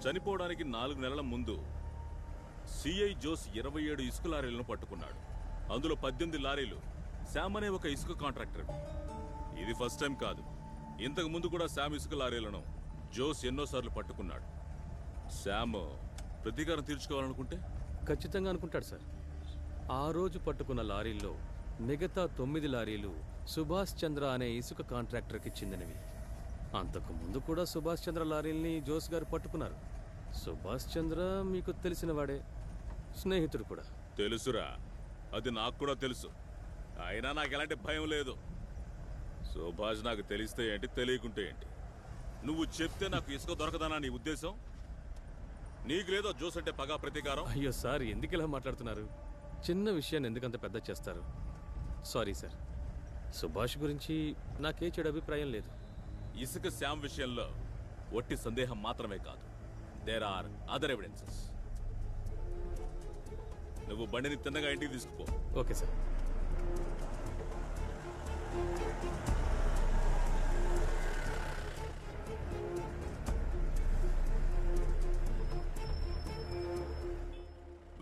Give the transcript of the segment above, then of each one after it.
చనిపోవడానికి 4 నెలల ముందు సిఐ జోస్ 27 ఇసుక లారీలను పట్టుకున్నాడు. అందులో 18 లారీలు శామ్ అనే ఒక ఇసుక కాంట్రాక్టర్. ఇది ఫస్ట్ టైం కాదు. ఇంతకు ముందు కూడా శామ్ ఇసుక లారీలను జోస్ ఎన్నోసార్లు పట్టుకున్నాడు. శామ్ ప్రతీకారం తీర్చుకోవాలనుకుంటే ఖచ్చితంగా అనుకుంటాడు సార్. ఆ రోజు పట్టుకున్న లారీల్లో మిగతా 9 లారీలు సుభాష్ చంద్ర అనే ఇసుక కాంట్రాక్టర్కి చెందినవి. అంతకు ముందు కూడా సుభాష్ చంద్ర లారీల్ని జోస్ గారు పట్టుకున్నారు. సుభాష్ చంద్ర మీకు తెలిసిన వాడే, స్నేహితుడు కూడా. తెలుసురా, అది నాకు కూడా తెలుసు. అయినా నాకు ఎలాంటి భయం లేదు. సుభాష్ నాకు తెలిస్తే ఏంటి, తెలియకుంటే ఏంటి? నువ్వు చెప్తే నాకు ఇసుక దొరకదనా నీ ఉద్దేశం? నీకు లేదో జోస్ అంటే పగా ప్రతీకారం? అయ్యో సార్, ఎందుకు ఇలా మాట్లాడుతున్నారు? చిన్న విషయాన్ని ఎందుకంత పెద్ద చేస్తారు? సారీ సార్, సుభాష్ గురించి నాకే చెడు అభిప్రాయం లేదు. ఇసుక శామ్ విషయంలో ఒట్టి సందేహం మాత్రమే కాదు, దేర్ ఆర్ అదర్ ఎవిడెన్సెస్. నువ్వు బండిని తిన్నగా ఇంటికి తీసుకుపో. Okay sir.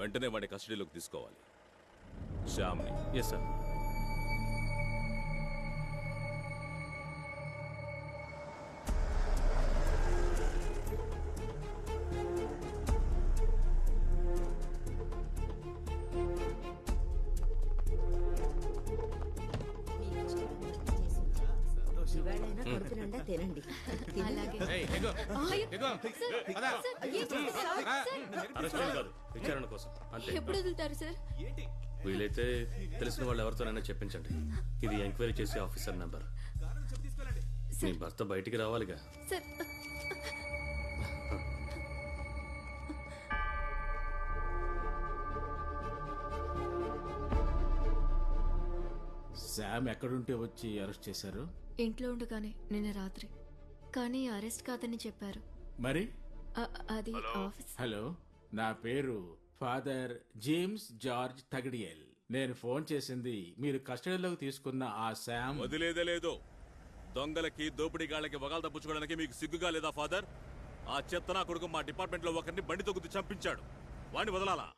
వెంటనే వాడి కస్టడీలోకి తీసుకోవాలి, శ్యామ్ని. Yes sir. తినండి. అరెస్ట్ కాదు, విచారణ కోసం అంతే. ఎప్పుడు వదులుతారు సార్? వీలైతే తెలిసిన వాళ్ళు ఎవరితోనైనా చెప్పించండి. ఇది ఎంక్వైరీ చేసే ఆఫీసర్ నెంబర్. మీ భర్త బయటికి రావాలిగా. సార్, శామ్ ఎక్కడుంటే వచ్చి అరెస్ట్ చేశారు? ఇంట్లో ఉండగానే నిన్న రాత్రి. కానీ అరెస్ట్ కాదని చెప్పారు. మరి అది ఆఫీస్. హలో, నా పేరు ఫాదర్ జేమ్స్ జార్జ్ తగడియల్. నేను ఫోన్ చేసింది మీరు కస్టడీలోకి తీసుకున్న ఆ శామ్. వదిలేదే లేదు. దొంగలకి దోపిడీగాళ్ళకి వగాలు తప్పించుకోవడానికి మీకు సిగ్గుగా లేదా ఫాదర్? ఆ చెత్త నా కొడుకు మా డిపార్ట్మెంట్ లో ఒకరిని బండి తొక్కుతూ చంపించాడు. వాడిని వదలాలా?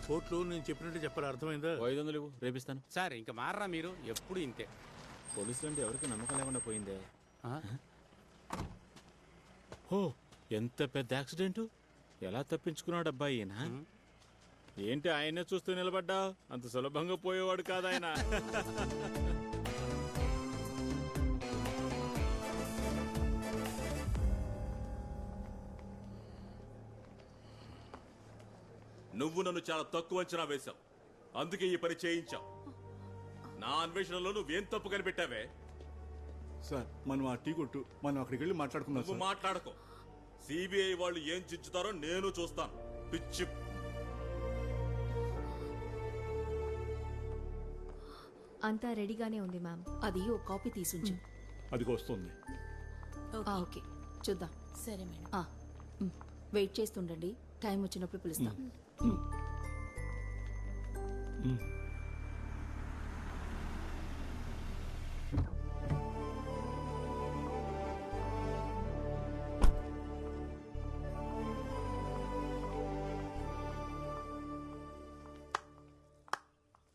కోర్టులో నేను చెప్పినట్టు చెప్పాలి, అర్థమైందా? 500 రేపిస్తాను సార్. ఇంకా మారరా మీరు, ఎప్పుడు ఇంతే. పోలీసులు అంటే ఎవరికి నమ్మకం లేకుండా పోయిందే. ఓ, ఎంత పెద్ద యాక్సిడెంట్! ఎలా తప్పించుకున్నాడు అబ్బాయి ఈయన? ఏంటి ఆయనే చూస్తూ నిలబడ్డా? అంత సులభంగా పోయేవాడు కాదు ఆయన. నువ్వు నన్ను చాలా తక్కువ అంచనా వేశావు, అందుకే ఈ పని చేయించావు. నా అన్వేషణలో నువ్వేం తప్పు కనిపెట్టావే? సార్, మనం ఆ టీ కొట్టు, మనం అక్కడికి వెళ్ళి మాట్లాడుకుందాం. నువ్వు మాట్లాడుకో. సిబిఐ వాళ్ళు ఏం చించుతారో నేను చూస్తాను. పిచ్చి. అంతా రెడీగానే ఉంది మ్యామ్. అది ఓ కాపీ తీసుంచు. అదిగో వస్తుంది. ఓకే, చూద్దాం. సరే మేడం. వెయిట్ చేస్తుండండి, టైం వచ్చినప్పుడు పిలుస్తాం.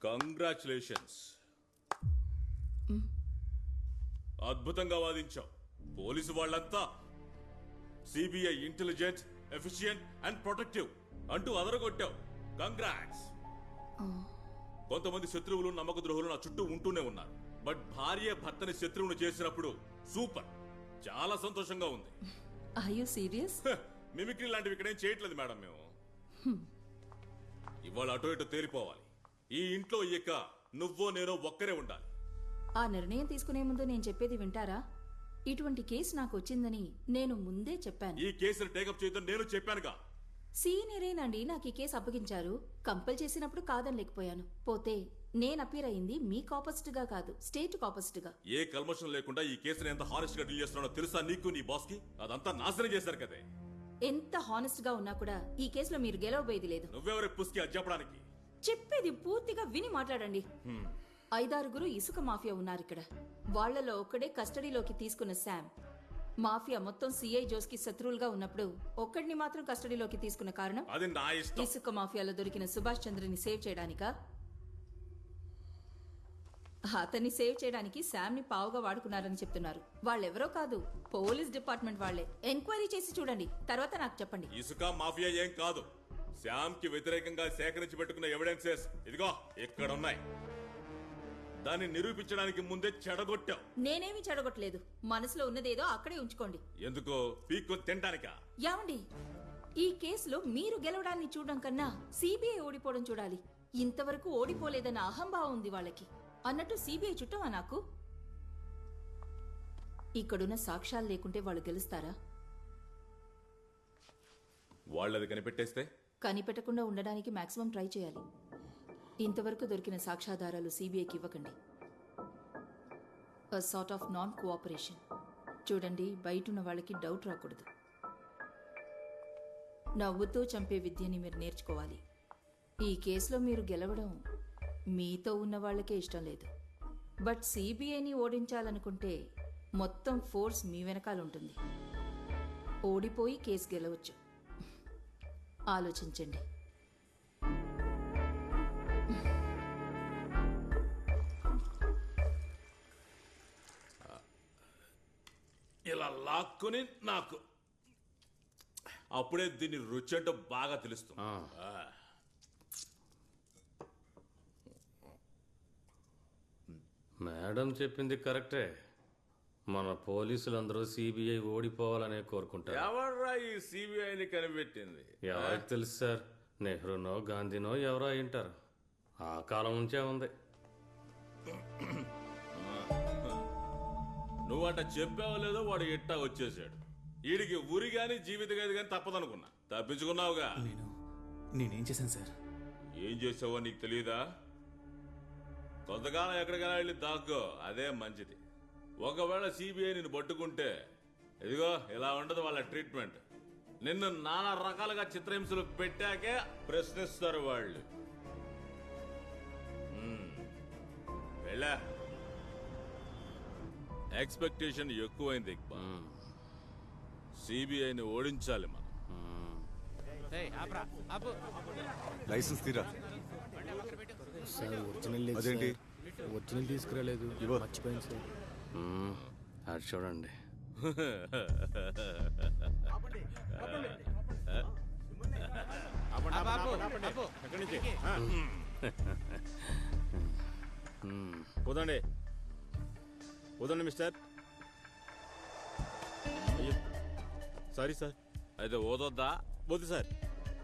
కంగ్రాచులేషన్స్, అద్భుతంగా వాదించావు. పోలీసు వాళ్ళంతా CBI intelligent, efficient and protective అంటూ అదరగొట్టావు. కంగ్రాట్స్. కొంతమంది శత్రువులు, నమ్మక ద్రోహులు నా చుట్టూ ఉంటూనే ఉన్నారు. బట్ భార్య భర్తని శత్రువును చేసినప్పుడు సూపర్, చాలా సంతోషంగా ఉంది. Are you serious? మిమిక్రీ లాంటివి ఇక్కడేం చేయట్లేదు మేడం మేము. ఇవాళ అటు ఇటు తేలిపోవాలి. ఈ ఇంట్లో ఇక నువ్వో నేనో ఒక్కరే ఉండాలి. ఆ నిర్ణయం తీసుకునే ముందు నేను చెప్పేది వింటారా? ఇటువంటి కేసు నాకు వచ్చిందని నేను ముందే చెప్పాను. ఈ కేసును టేకప్ చేయొద్దని నేను చెప్పానుగా. సీనియరేనండి నాకు ఈ కేసు అప్పగించారు. కంపల్ చేసినప్పుడు కాదనలేకపోయాను. పోతే నేను అపీర్ అయింది మీకు ఆపోజిట్ గా కాదు, స్టేట్ ఆపోజిట్ గా. ఏ కల్మషం లేకుండా ఈ కేసుని ఎంత హానెస్ట్ గా డీల్ చేస్తున్నానో తెలుసా నీకు, నీ బాస్ కి? అదంతా నాశనం చేశారు కదే. ఎంత హానెస్ట్ గా ఉన్నా కూడా ఈ కేసులో మీరు గెలవబోయేది లేదు. నువ్వెవరే పుస్కి అది చెప్పడానికి? చెప్పేది పూర్తిగా విని మాట్లాడండి. 5-6 ఇసుక మాఫియా ఉన్నారు ఇక్కడ. వాళ్లలో ఒక్కడే కస్టడీలోకి తీసుకున్న శామ్. మాఫియా మొత్తం సిఐ జోస్ కి శత్రువులుగా ఉన్నప్పుడు ఒక్కడిని మాత్రం కస్టడీలోకి తీసుకున్న కారణం అది నా ఇష్టం. ఇసుక మాఫియాలో దొరికిన సుభాష్ చంద్రని సేవ్ చేయడానికా? అతన్ని సేవ్ చేయడానికి శామ్ ని పావుగా వాడుకున్నారని చెప్తున్నారు. వాళ్ళెవరో కాదు, పోలీస్ డిపార్ట్మెంట్ వాళ్లే. ఎంక్వైరీ చేసి చూడండి, తర్వాత నాకు చెప్పండి. ఇసుక మాఫియా ఏం కాదు. శ్యామ్ కి వ్యతిరేకంగా సేకరించి పెట్టుకున్న ఎవిడెన్సెస్ ఇదిగో ఇక్కడ ఉన్నాయి. దాన్ని నిరూపించడానికి ముందే చెడగొట్టావు. నేనేమి చెడగొట్టలేదు. మనసులో ఉన్నదేదో అక్కడే ఉంచుకోండి. ఎందుకో పీక్కు తింటానికా? యావండి, ఈ కేసులో మీరు గెలవడాన్ని చూడడం కన్నా సిబిఐ ఓడిపోవడం చూడాలి. ఇంతవరకు ఓడిపోలేదన్న అహంభావం ఉంది వాళ్ళకి. అన్నట్టు సిబిఐ చుట్టమా నాకు? ఇక్కడున్న సాక్ష్యాలు లేకుంటే వాళ్ళు గెలుస్తారా? వాళ్ళది కనిపెట్టేస్తే కనిపెట్టకుండా ఉండడానికి మాక్సిమం ట్రై చేయాలి. ఇంతవరకు దొరికిన సాక్ష్యాధారాలు సిబిఐకి ఇవ్వకండి. Sort of non cooperation. చూడండి, బయటున్న వాళ్ళకి డౌట్ రాకూడదు. నవ్వుతూ చంపే విద్యని మీరు నేర్చుకోవాలి. ఈ కేసులో మీరు గెలవడం మీతో ఉన్న వాళ్ళకే ఇష్టం లేదు. బట్ సిబిఐని ఓడించాలనుకుంటే మొత్తం ఫోర్స్ మీ వెనకాల ఉంటుంది. ఓడిపోయి కేసు గెలవచ్చు. ఆలోచించండి. ఇలా లాక్కుని నాకు అప్పుడే దీన్ని రుచి అంటే బాగా తెలుస్తుంది. మేడం చెప్పింది కరెక్టే. మన పోలీసులందరూ సిబిఐ ఓడిపోవాలనే కోరుకుంటారు. ఎవర్రా ఈ సిబిఐని కనిపెట్టింది? ఎవరికి తెలుసు సార్? నెహ్రూనో గాంధీనో ఎవరో అయింటారు. ఆ కాలం నుంచే ఉంది. నువ్వట చెప్పావో లేదో వాడు ఎట్టా వచ్చేసాడు. వీడికి ఊరి గాని జీవిత గది గాని తప్పదనుకున్నా. తప్పించుకున్నావుగా. నేనేం చేశాను సార్? ఏం చేసావో నీకు తెలియదా? కొంతకాలం ఎక్కడికైనా వెళ్ళి దాక్కో, అదే మంచిది. ఒకవేళ సిబిఐ నిన్ను పట్టుకుంటే ఇదిగో ఇలా ఉండదు వాళ్ళ ట్రీట్మెంట్. నిన్ను నానా రకాలుగా చిత్రహింసలు పెట్టాకే ప్రశ్నిస్తారు వాళ్ళు. వెళ్ళా. ఎక్స్పెక్టేషన్ ఎక్కువైంది ఇక్బాల్. సిబిఐని ఓడించాలి మనం. లైసెన్స్ తీరా. సార్ ఒరిజినల్ లేదు. అదేంటి? ఒరిజినల్ తీసుకురాలేదు, మర్చిపోయింది సార్. అది చూడండి. పోదండి పోదండి మిస్టర్. అయ్యో సారీ సార్. అయితే ఓదొద్దా? వద్దు సార్.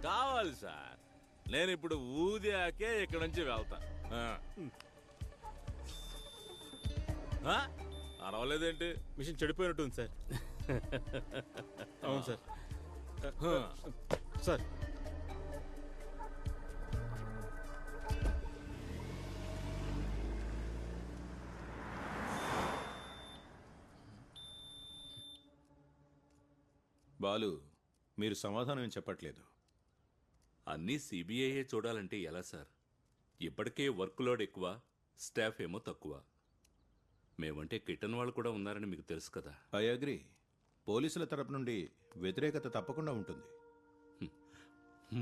కావాలి సార్. నేను ఇప్పుడు ఊదాకే ఇక్కడ నుంచి వెళ్తా. అరవలేదేంటి? మిషన్ చెడిపోయినట్టుంది సార్. అవును సార్. సార్ బాలు, మీరు సమాధానం ఏం చెప్పట్లేదు. అన్నీ సిబిఐఏ చూడాలంటే ఎలా సార్? ఇప్పటికే వర్క్ లోడ్ ఎక్కువ, స్టాఫ్ ఏమో తక్కువ. మేమంటే కిట్టన్ వాళ్ళు కూడా ఉన్నారని మీకు తెలుసు కదా. I agree. పోలీసుల తరపు నుండి వ్యతిరేకత తప్పకుండా ఉంటుంది.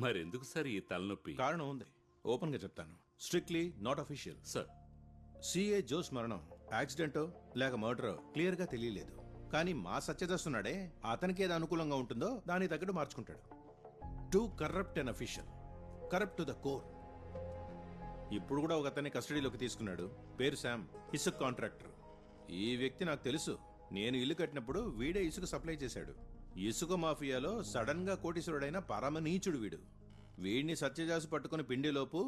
మరెందుకు సార్ ఈ తలనొప్పి? కారణం ఉంది, ఓపెన్గా చెప్తాను. Strictly not official. Sir, CA Jose మరణం యాక్సిడెంటో లేక మర్డరో క్లియర్గా తెలియలేదు. కానీ మా సత్యదస్తున్నాడే, అతనికి ఏది అనుకూలంగా ఉంటుందో దానికి తగ్గట్టు మార్చుకుంటాడు. Too corrupt unofficial, corrupt to the core. ఇప్పుడు కూడా ఒక అతన్ని కస్టడీలోకి తీసుకున్నాడు. పేరు శామ్, ఇసుక కాంట్రాక్టర్. ఈ వ్యక్తి నాకు తెలుసు. నేను ఇల్లు కట్టినప్పుడు వీడే ఇసుక సప్లై చేశాడు. ఇసుక మాఫియాలో సడన్ గా కోటీశ్వరుడైన పరమనీచుడు వీడు. వీడిని సత్యజాసు పట్టుకుని పిండిలోపు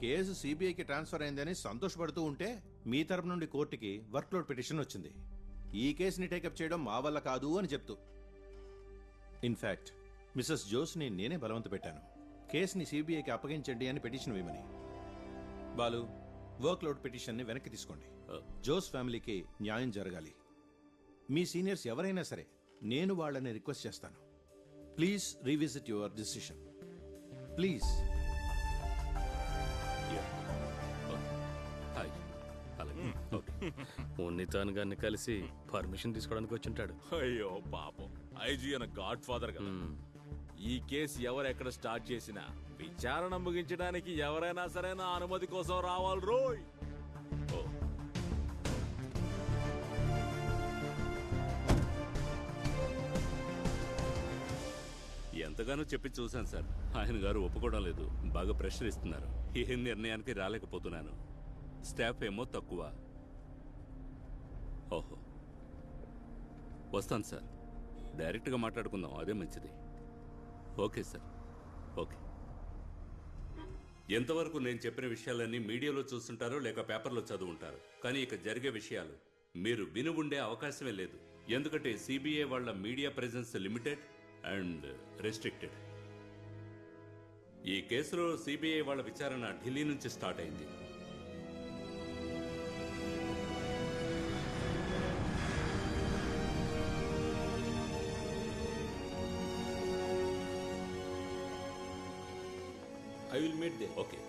కేసు సిబిఐకి ట్రాన్స్ఫర్ అయిందని సంతోషపడుతూ ఉంటే మీ తరపు నుండి కోర్టుకి వర్క్లోడ్ పిటిషన్ వచ్చింది. ఈ కేసుని టేకప్ చేయడం మా వల్ల కాదు అని చెప్తూ. ఇన్ఫాక్ట్ మిసెస్ జోస్ని నేనే బలవంత పెట్టాను, కేసుని సిబిఐకి అప్పగించండి అని పిటిషన్ వేయమని. బాలు, వర్క్లోడ్ పిటిషన్ని వెనక్కి తీసుకోండి. జోస్ ఫ్యామిలీకి న్యాయం జరగాలి. మీ సీనియర్స్ ఎవరైనా సరే నేను వాళ్ళని రిక్వెస్ట్ చేస్తాను, please revisit your decision. Please. Unnithan గారిని కలిసి పర్మిషన్ తీసుకోవడానికి వచ్చింటాడు. అయ్యో పాపం, ఐజీ అన్న గాడ్ ఫాదర్ కదా. ఈ కేసు ఎవరెక్కడ స్టార్ట్ చేసినా విచారణ ముగించడానికి ఎవరైనా సరే నా అనుమతి కోసం రావాలి రోయ్. ఎంతగానో చెప్పి చూశాను సార్, ఆయన గారు ఒప్పుకోవడం లేదు. బాగా ప్రెషర్ ఇస్తున్నారు. ఏ నిర్ణయానికి రాలేకపోతున్నాను. స్టాఫ్ ఏమో తక్కువ. ఓహో, వస్తాను సార్. డైరెక్ట్గా మాట్లాడుకుందాం, అదే మంచిది. Okay sir, okay. ఎంతవరకు నేను చెప్పిన విషయాలన్నీ మీడియాలో చూస్తుంటారో లేక పేపర్లో చదువుంటారు, కానీ ఇక జరిగే విషయాలు మీరు విని ఉండే అవకాశమే లేదు. ఎందుకంటే సిబిఐ వాళ్ళ media presence limited and restricted. ఈ కేసులో సిబిఐ వాళ్ళ విచారణ ఢిల్లీ నుంచి స్టార్ట్ అయింది. I will meet they. Okay.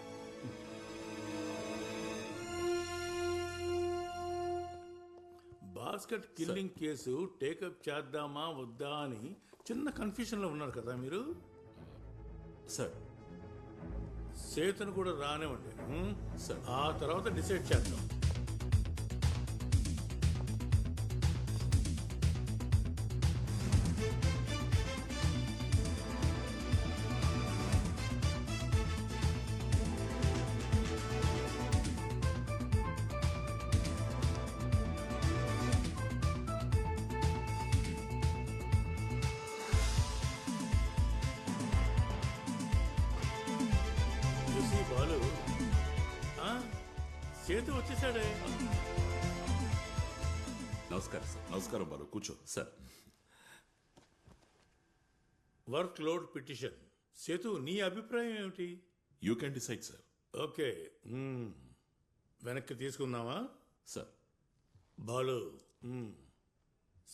Basket killing case take up చేద్దామా వద్దా అని చిన్న కన్ఫ్యూజన్లో ఉన్నారు కదా మీరు. సార్, సేతను కూడా రానివ్వండి, సార్. ఆ తర్వాత డిసైడ్ చేద్దాం. బాలు, సేతు వచ్చేసాడే. నమస్కారం సార్. నమస్కారం బాలు, కూర్చో. Sir, work load petition. Sethu, నీ అభిప్రాయం ఏమిటి? You can decide sir. Okay, వెనక్కి తీసుకుందామా? Sir. Balu,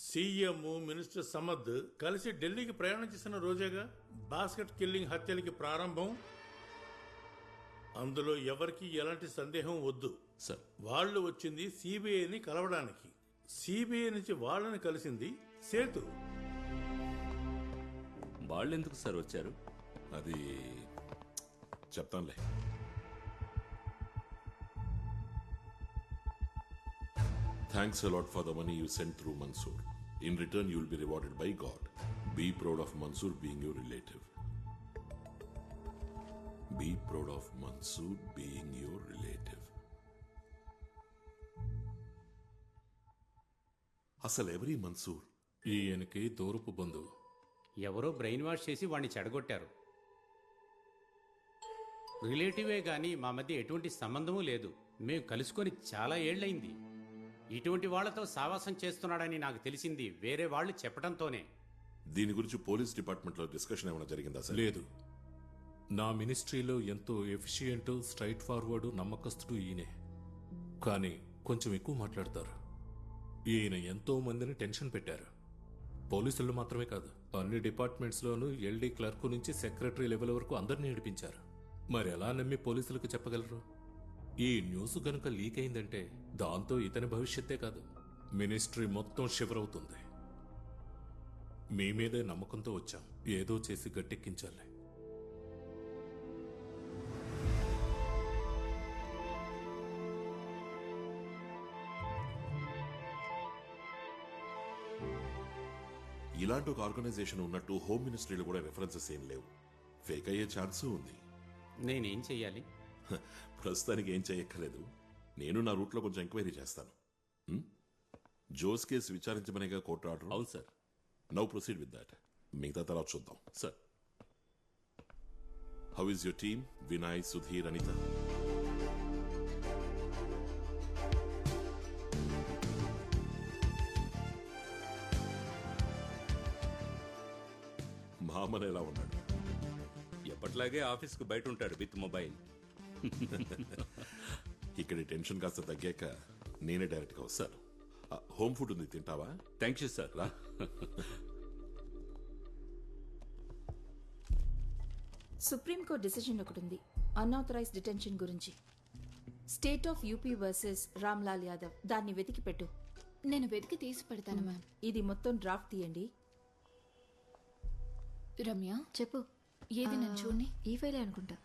CM minister Samad కలిసి ఢిల్లీకి ప్రయాణం చేసిన రోజేగా బాస్కెట్ కిల్లింగ్ హత్యలకి ప్రారంభం. అందులో ఎవరికి ఎలాంటి సందేహం వద్దు సార్. వాళ్ళు వచ్చింది సిబిఐని కలవడానికి. సిబిఐ నుంచి వాళ్ళని కలిసింది సేతు. వాళ్ళు ఎందుకు సార్ వచ్చారు? అది చెప్తానులే. Thanks a lot for the money you sent through Mansoor. In return, you will be rewarded by God. Be proud of Mansoor being your relative. Be proud of Mansoor being your relative. అసలు ఎవరి మన్సూర్? ఈయనకి దూరపు బంధువు. ఎవరో brain wash చేసి వాడిని చెడగొట్టారు. రిలేటివే గాని మా మధ్య ఎటువంటి సంబంధమూ లేదు. మేము కలుసుకొని చాలా ఏళ్లయింది. ఇటువంటి వాళ్లతో సావాసం చేస్తున్నాడని నాకు తెలిసింది వేరే వాళ్ళు చెప్పడంతోనే. దీని గురించి పోలీస్ డిపార్ట్మెంట్లో డిస్కషన్ ఏమైనా జరిగిందా సార్? లేదు. నా మినిస్ట్రీలో ఎంతో ఎఫిషియెంట్, స్ట్రైట్ ఫార్వర్డ్, నమ్మకస్తుడు ఈయనే. కానీ కొంచెం ఎక్కువ మాట్లాడతారు. ఈయన ఎంతో మందిని టెన్షన్ పెట్టారు. పోలీసులు మాత్రమే కాదు, అన్ని డిపార్ట్మెంట్స్లోనూ ఎల్డీ క్లర్క్ నుంచి సెక్రటరీ లెవెల్ వరకు అందరినీ ఏడిపించారు. మరి ఎలా నమ్మి పోలీసులకు చెప్పగలరు? ఈ న్యూస్ గనుక లీక్ అయిందంటే దాంతో ఇతని భవిష్యత్తే కాదు, మినిస్ట్రీ మొత్తం షివర్ అవుతుంది. మీ మీదే నమ్మకంతో వచ్చాం. ఏదో చేసి గట్టెక్కించాలి. ఇలాంటి ఒక ఆర్గనైజేషన్ ఉన్నట్టు హోమ్ మినిస్ట్రీలో కూడా రెఫరెన్సెస్ ఏం లేవు. ఫేక్ అయ్యే ఛాన్స్ ఉంది. నేనేం చెయ్యాలి? ప్రస్తుతానికి ఏం చేయక్కర్లేదు. నేను నా రూట్లో కొంచెం ఎంక్వైరీ చేస్తాను. జోస్ కేసు విచారించమనేగా కోర్టు ఆర్డర్. అవును sir. Now proceed with that. మిగతా తర్వాత చూద్దాం. Sir. How is your team? Vinay, Sudheer, Anitha? Mammen ఎలా ఉన్నాడు? ఎప్పట్లాగే ఆఫీస్కు బయట ఉంటాడు విత్ మొబైల్. ఇక్కడ టెన్షన్ కాస్త తగ్గాక నేనే డైరెక్ట్గా వస్తాను. హోమ్ ఫుడ్ ఉంది, తింటావా? Thank you sir. రా. సుప్రీంకోర్టు డిసిజన్ ఒకటి ఉంది, అన్ఆథరైజ్ డిటెన్షన్ గురించి. State of UP versus Ramlal Yadav, దాన్ని వెతికి పెట్టు. నేను వెతికి తీసి పెడతాను మ్యామ్. ఇది మొత్తం డ్రాఫ్ట్ తీయండి. రమ్య చెప్పు. ఏది నేను చూడని? ఈ ఫైలే అనుకుంటా.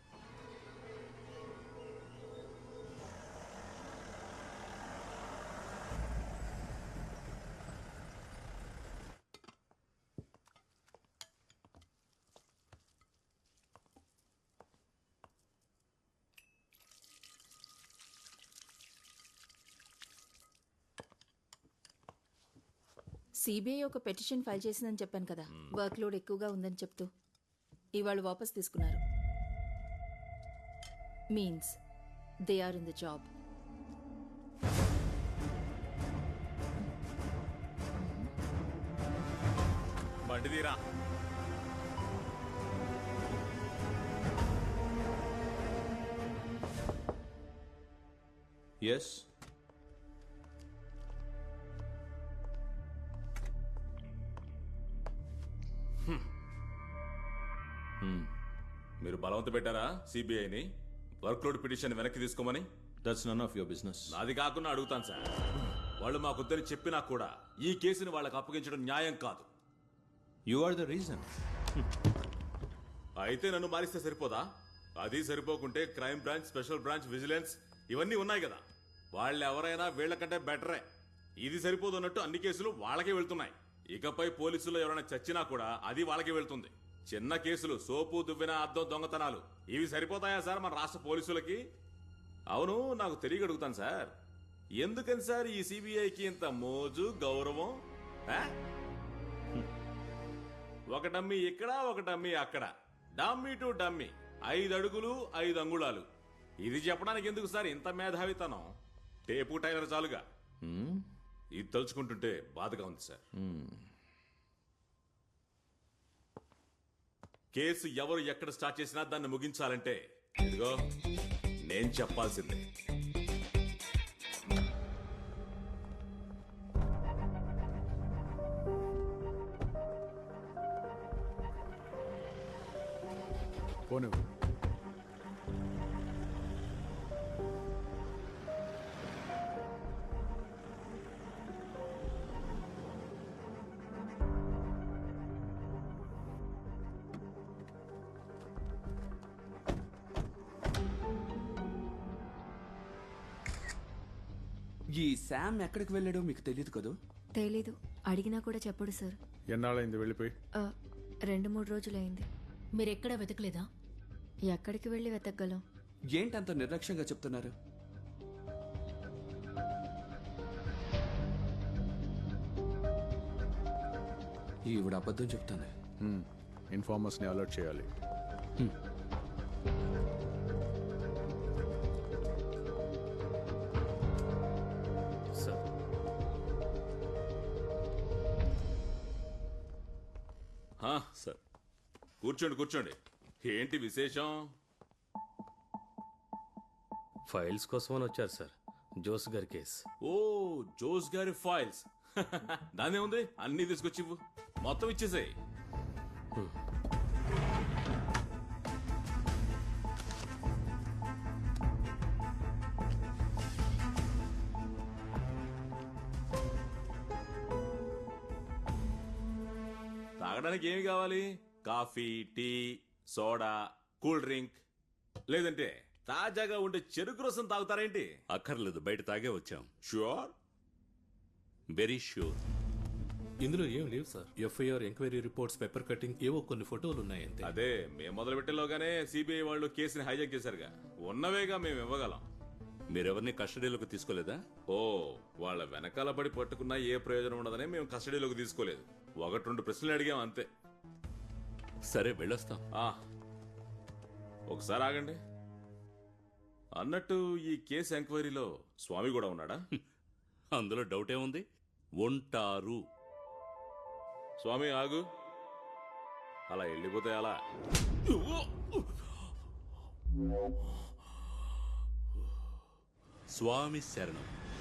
సిబిఐ ఒక పెటిషన్ ఫైల్ చేసిందని చెప్పాను కదా, వర్క్ లోడ్ ఎక్కువగా ఉందని చెప్తూ ఇవాళ వాపస్ తీసుకున్నారు. Means they are in the job. బండిదీరా. ఎస్, మీరు బలవంత పెట్టారా సిబిఐని వర్క్ లోడ్ పిటిషన్ వెనక్కి తీసుకోమని? That's none of your business. నాది కాకుండా అడుగుతాను సార్. వాళ్ళు మాకొద్దని చెప్పినా కూడా ఈ కేసుని వాళ్ళకి అప్పగించడం న్యాయం కాదు. You are the reason. అయితే నన్ను మారిస్తే సరిపోదా? అది సరిపోకుంటే crime branch, special branch, vigilance ఇవన్నీ ఉన్నాయి కదా. వాళ్ళు ఎవరైనా వీళ్ళకంటే బెటరే. ఇది సరిపోదు అన్నట్టు అన్ని కేసులు వాళ్ళకే వెళ్తున్నాయి. ఇకపై పోలీసులు ఎవరైనా చచ్చినా కూడా అది వాళ్ళకే వెళ్తుంది. చిన్న కేసులు, సోపు దువ్విన అద్దం దొంగతనాలు, ఇవి సరిపోతాయా సార్ మన రాష్ట్ర పోలీసులకి? అవును, నాకు తెలియ అడుగుతాను సార్, ఎందుకని సార్ ఈ సిబిఐకి ఇంత మోజు, గౌరవం? ఒక డమ్మీ ఇక్కడ, ఒక డమ్మీ అక్కడ, డమ్మీ టు డమ్మీ, 5 అడుగులు 5 అంగుళాలు. ఇది చెప్పడానికి ఎందుకు సార్ ఇంత మేధావితనం? Tape tailor చాలుగా. ఇది తలుచుకుంటుంటే బాధగా ఉంది సార్. కేసు ఎవరు ఎక్కడ స్టార్ట్ చేసినా దాన్ని ముగించాలంటే ఇదిగో నేను చెప్పాల్సిందే. పోను. ఈ శామ్ ఎక్కడికి వెళ్ళాడో మీకు తెలియదు కదూ? తెలీదు, అడిగినా కూడా చెప్పడు సార్. ఎన్నాళ్ళైంది వెళ్ళిపోయి? 2-3 రోజులైంది. మీరెక్కడా వెతకలేదా? ఎక్కడికి వెళ్ళి వెతకగలం? ఏంటంత నిర్లక్ష్యంగా చెప్తున్నారు? ఈవిడ అబద్ధం చెప్తాను. ఇన్ఫార్మర్స్ని అలర్ట్ చేయాలి. సార్ కూర్చోండి కూర్చోండి. ఏంటి విశేషం? ఫైల్స్ కోసమని వచ్చారు సార్, జోస్ గారి కేసు. ఓ, జోస్ గారి ఫైల్స్. దానే ఉంది, అన్ని తీసుకొచ్చి ఇవ్వు. మొత్తం ఇచ్చేసాయి. తాగడానికి ఏమి కావాలి? Coffee, tea, soda, cool drink, లేదంటే తాజాగా ఉండే చెరుకు రసం తాగుతారేంటి? అక్కర్లేదు, బయట తాగే వచ్చాం. ష్యూర్? Very sure. ఇందులో ఏం లేవు sir. FIR, enquiry reports, paper cutting, ఏవో కొన్ని ఫోటోలు ఉన్నాయంతే. అదే మేము మొదలు పెట్టేలోగానే సిబిఐ వాళ్ళు కేసుని హైజాక్ చేశారుగా. ఉన్నవేగా మేము ఇవ్వగలం. మీరెవరిని కస్టడీలోకి తీసుకోలేదా? ఓ, వాళ్ళ వెనకాల పడి పట్టుకున్నా ఏ ప్రయోజనం ఉండదని మేము కస్టడీలోకి తీసుకోలేదు. 1-2 ప్రశ్నలు అడిగాం అంతే. సరే, వెళ్ళొస్తాం. ఒకసారి ఆగండి. అన్నట్టు ఈ కేసు ఎంక్వైరీలో స్వామి కూడా ఉన్నాడా? అందులో డౌటే ఉంది, ఉంటారు. స్వామి ఆగు. అలా వెళ్ళిపోతే అలా. స్వామి శరణం.